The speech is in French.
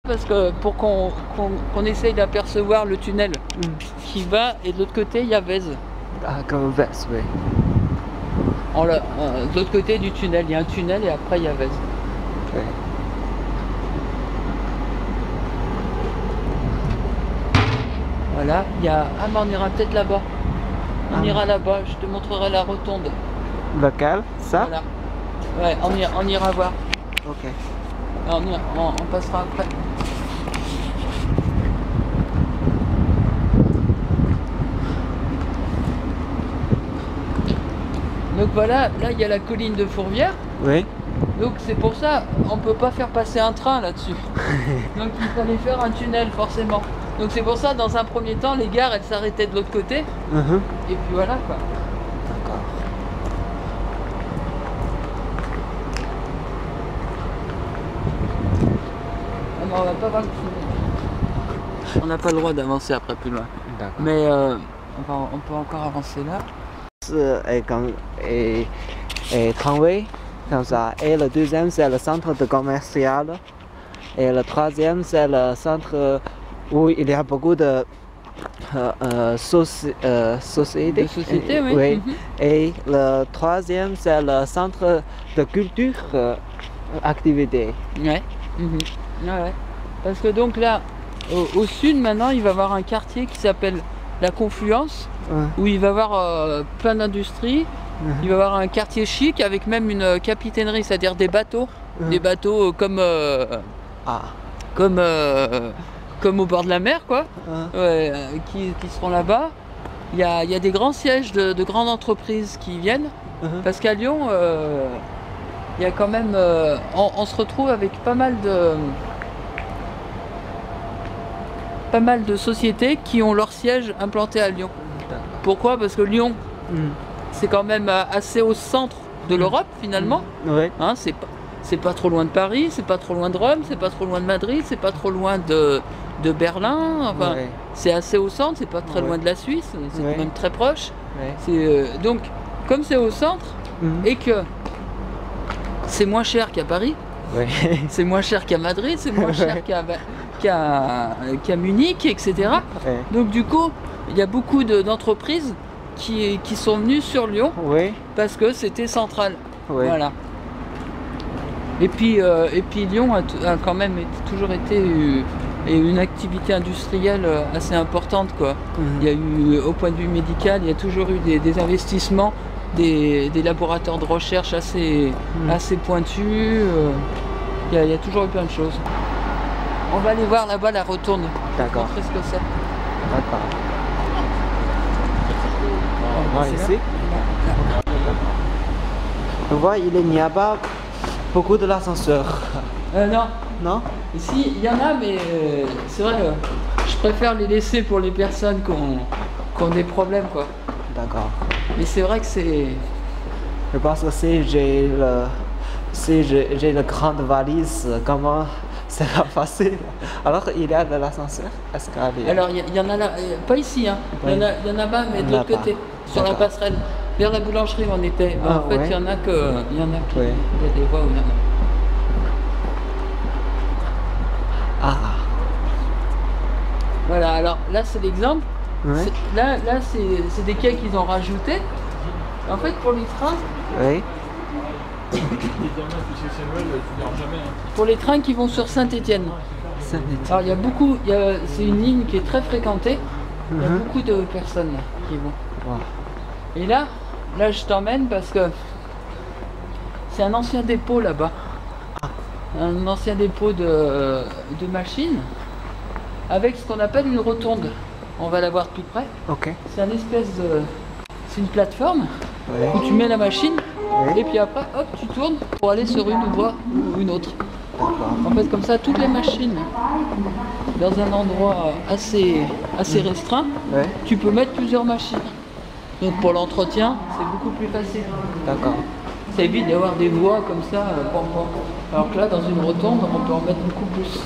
parce que pour qu'on essaye d'apercevoir le tunnel qui va, et de l'autre côté il y a Vèze. Ah, comme Vèze, oui. De l'autre côté du tunnel, il y a un tunnel et après il y a Vèze. Oui. Voilà, il y a... Ah mais on ira peut-être là-bas. On ira là-bas, je te montrerai la rotonde. Lequel? Ça? Voilà. Ouais, on ira voir. Ok. On passera après. Donc voilà, là il y a la colline de Fourvière. Oui. Donc c'est pour ça, on peut pas faire passer un train là-dessus. Donc il fallait faire un tunnel forcément. Donc c'est pour ça, dans un premier temps, les gares elles s'arrêtaient de l'autre côté. Et puis voilà quoi. D'accord. Ah non, on va pas voir le tunnel. On n'a pas le droit d'avancer après plus loin. Mais on peut encore avancer là. Et tramway, comme ça. Et le deuxième, c'est le centre de commercial. Et le troisième, c'est le centre où il y a beaucoup de sociétés. De sociétés, oui. Oui. Et le troisième, c'est le centre de culture, activité. Ouais. Ouais. Parce que donc là, au sud, maintenant, il va y avoir un quartier qui s'appelle la Confluence, où il va y avoir plein d'industries. Il va y avoir un quartier chic avec même une capitainerie, c'est-à-dire des bateaux. Des bateaux comme au bord de la mer, quoi, qui seront là-bas. Il y a des grands sièges de grandes entreprises qui viennent, parce qu'à Lyon, il y a quand même, on se retrouve avec pas mal de sociétés qui ont leur siège implanté à Lyon. Pourquoi? Parce que Lyon, c'est quand même assez au centre de l'Europe finalement. Hein, c'est pas trop loin de Paris, c'est pas trop loin de Rome, c'est pas trop loin de Madrid, c'est pas trop loin de Berlin. Enfin, c'est assez au centre, c'est pas très loin de la Suisse, c'est même très proche. Donc, comme c'est au centre et que c'est moins cher qu'à Paris, c'est moins cher qu'à Madrid, c'est moins cher qu'à Munich, etc. Donc du coup, il y a beaucoup d'entreprises qui sont venues sur Lyon parce que c'était central. Voilà. Et puis Lyon a quand même toujours été une activité industrielle assez importante, quoi. Il y a eu, au point de vue médical, il y a toujours eu des investissements, des laboratoires de recherche assez pointus. Il y a toujours eu plein de choses. On va aller voir là-bas la rotonde. D'accord. Montrer ce que c'est. D'accord. On va ici. On voit, il n'y a pas beaucoup de l'ascenseur. Non. Non? Ici, il y en a, mais c'est vrai, je préfère les laisser pour les personnes qui ont des problèmes, quoi. D'accord. Mais c'est vrai que c'est... Je pense que si j'ai une grande valise, comment c'est pas facile. Alors il y a de l'ascenseur escalier. Alors il y en a là, pas ici, hein. Il y en a pas, mais de l'autre côté, sur la passerelle. Vers la boulangerie où on était. Mais en fait, il y en a qui... Il y a des voies où il y en a. Voilà, alors là c'est l'exemple. Là c'est des quais qu'ils ont rajoutés. En fait, pour les trains... Pour les trains qui vont sur Saint-Étienne. Alors il y a beaucoup, c'est une ligne qui est très fréquentée. Il y a beaucoup de personnes là, qui vont. Et là je t'emmène parce que c'est un ancien dépôt là-bas. Un ancien dépôt de machines avec ce qu'on appelle une rotonde. On va la voir tout près. C'est un espèce de... C'est une plateforme où tu mets la machine et puis après, hop, tu tournes pour aller sur une voie ou une autre. En fait, comme ça, toutes les machines dans un endroit assez restreint, tu peux mettre plusieurs machines. Donc pour l'entretien, c'est beaucoup plus facile. Ça évite d'avoir des voies comme ça. Alors que là, dans une rotonde, on peut en mettre beaucoup plus.